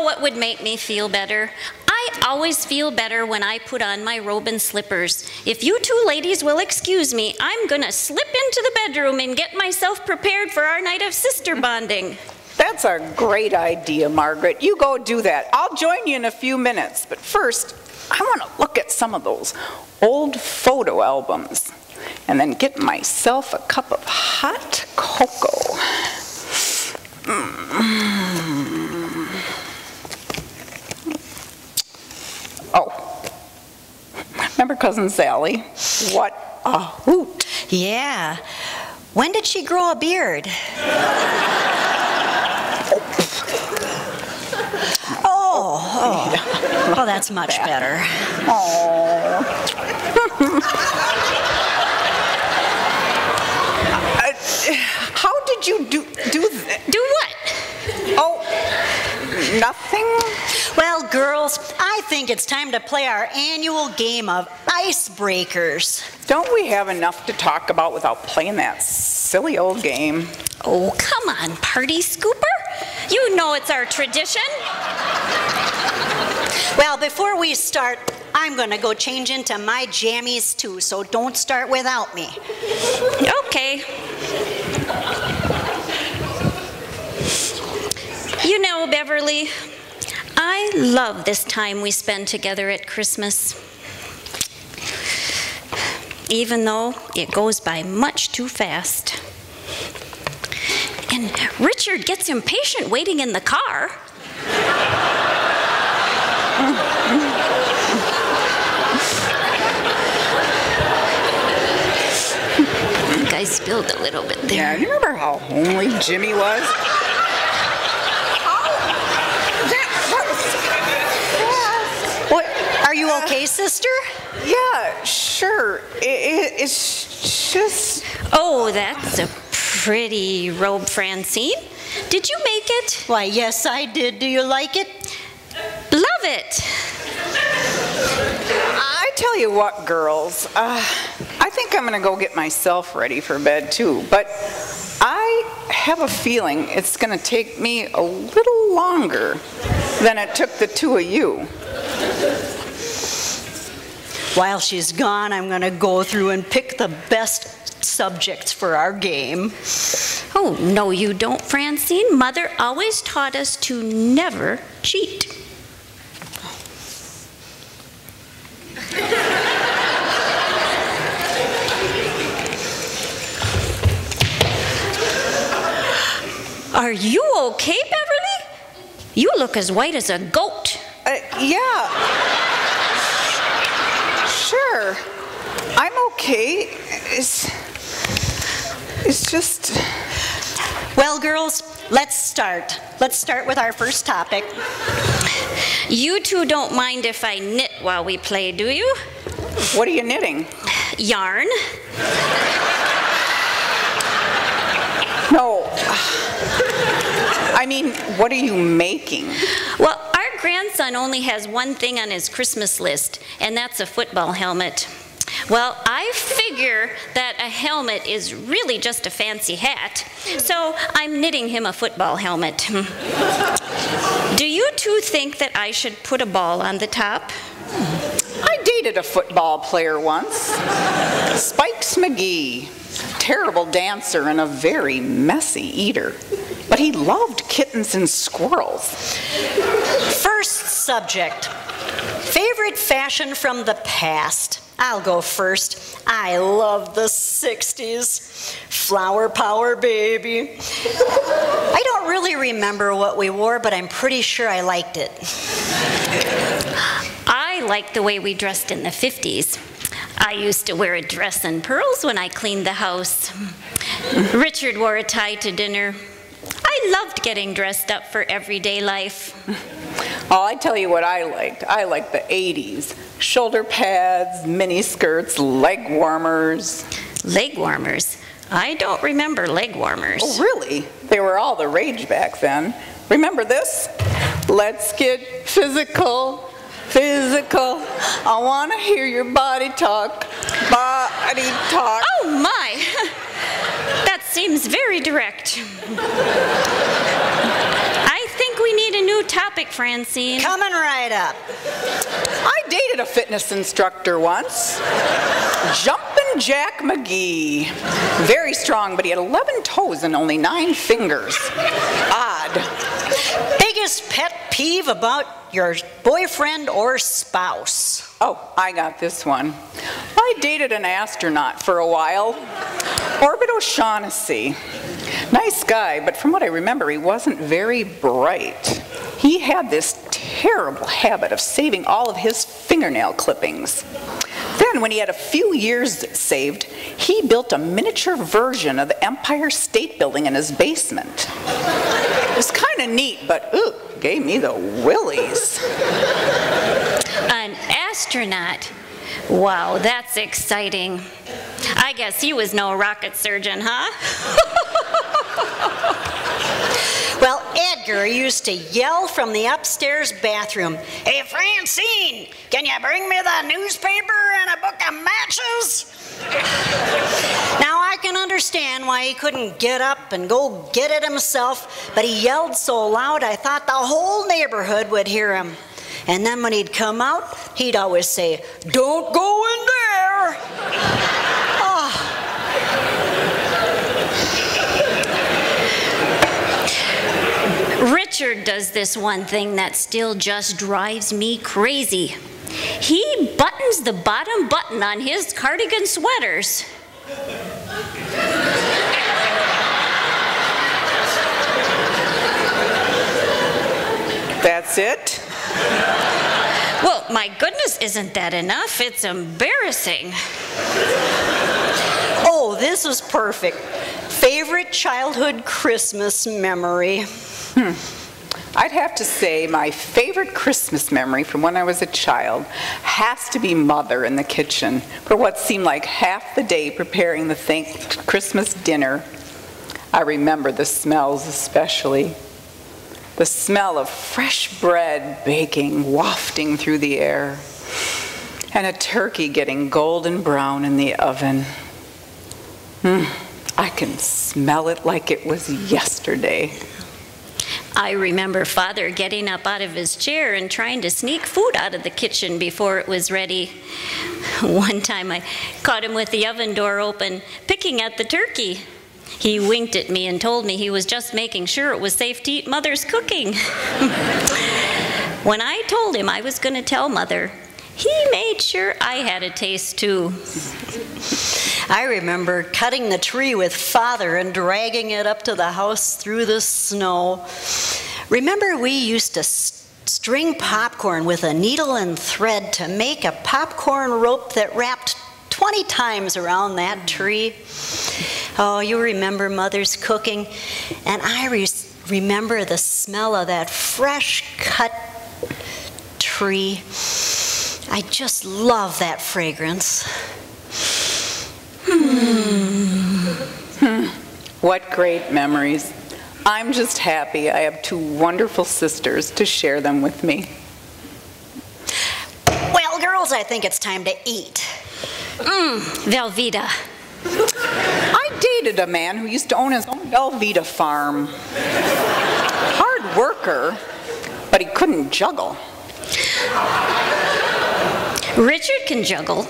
what would make me feel better? I always feel better when I put on my robe and slippers. If you two ladies will excuse me, I'm gonna slip into the bedroom and get myself prepared for our night of sister bonding. That's a great idea, Margaret. You go do that. I'll join you in a few minutes. But first, I want to look at some of those old photo albums and then get myself a cup of hot cocoa. Oh, remember Cousin Sally? What a hoot. Yeah. When did she grow a beard? Oh, that's much better. Oh. How did you do that? Do what? Oh, nothing? Well, girls, I think it's time to play our annual game of icebreakers. Don't we have enough to talk about without playing that silly old game? Oh, come on, Party Scooper. You know it's our tradition. Well, before we start, I'm going to go change into my jammies too, so don't start without me. Okay. You know, Beverly, I love this time we spend together at Christmas. Even though it goes by much too fast. And Richard gets impatient waiting in the car. I think I spilled a little bit there. Yeah, you remember how homely Jimmy was? What, are you okay, sister? Yeah, sure. It's just... Oh, that's a pretty robe, Francine. Did you make it? Why, yes, I did. Do you like it? Love it. I tell you what, girls, I think I'm gonna go get myself ready for bed too, but I have a feeling it's gonna take me a little longer than it took the two of you. While she's gone, I'm going to go through and pick the best subjects for our game. Oh, no, you don't, Francine. Mother always taught us to never cheat. Are you okay, Beverly? You look as white as a goat. Yeah. Sure. I'm okay. It's just... Well, girls, let's start. Let's start with our first topic. You two don't mind if I knit while we play, do you? What are you knitting? Yarn. No. I mean, what are you making? Well, our grandson only has one thing on his Christmas list, and that's a football helmet. Well, I figure that a helmet is really just a fancy hat, so I'm knitting him a football helmet. Do you two think that I should put a ball on the top? I dated a football player once. Spikes McGee. Terrible dancer and a very messy eater. But he loved kittens and squirrels. First subject. Favorite fashion from the past. I'll go first. I love the 60s. Flower power, baby. I don't really remember what we wore, but I'm pretty sure I liked it. I liked the way we dressed in the 50s. I used to wear a dress and pearls when I cleaned the house. Richard wore a tie to dinner. I loved getting dressed up for everyday life. Oh, I tell you what I liked. I liked the 80s. Shoulder pads, mini skirts, leg warmers. Leg warmers? I don't remember leg warmers. Oh, really? They were all the rage back then. Remember this? Let's get physical. Physical. I want to hear your body talk. Body talk. Oh, my. That seems very direct. I think we need a new topic, Francine. Coming right up. I dated a fitness instructor once. Jumpin' Jack McGee. Very strong, but he had 11 toes and only 9 fingers. Odd. Biggest pet peeve about your boyfriend or spouse? Oh, I got this one. I dated an astronaut for a while. Orbit O'Shaughnessy. Nice guy, but from what I remember, he wasn't very bright. He had this terrible habit of saving all of his fingernail clippings. Then, when he had a few years saved, he built a miniature version of the Empire State Building in his basement. It was kind of neat, but ooh, gave me the willies. An astronaut. Wow, that's exciting. I guess he was no rocket surgeon, huh? Well, Edgar used to yell from the upstairs bathroom, "Hey, Francine, can you bring me the newspaper and a book of matches?" Now, I can understand why he couldn't get up and go get it himself, but he yelled so loud I thought the whole neighborhood would hear him. And then when he'd come out, he'd always say, "Don't go in there." Richard does this one thing that still just drives me crazy. He buttons the bottom button on his cardigan sweaters. That's it? Well, my goodness, isn't that enough? It's embarrassing. Oh, this was perfect. Favorite childhood Christmas memory? I'd have to say my favorite Christmas memory from when I was a child has to be Mother in the kitchen for what seemed like half the day preparing the Christmas dinner. I remember the smells especially. The smell of fresh bread baking, wafting through the air, and a turkey getting golden brown in the oven. I can smell it like it was yesterday. I remember Father getting up out of his chair and trying to sneak food out of the kitchen before it was ready. One time I caught him with the oven door open, picking at the turkey. He winked at me and told me he was just making sure it was safe to eat Mother's cooking. When I told him I was going to tell Mother, he made sure I had a taste too. I remember cutting the tree with Father and dragging it up to the house through the snow. Remember, we used to string popcorn with a needle and thread to make a popcorn rope that wrapped 20 times around that tree. Oh, you remember Mother's cooking, and I remember the smell of that fresh cut tree. I just love that fragrance. What great memories. I'm just happy I have 2 wonderful sisters to share them with me. Well, girls, I think it's time to eat. Velveeta. I dated a man who used to own his own Velveeta farm. Hard worker, but he couldn't juggle. Richard can juggle.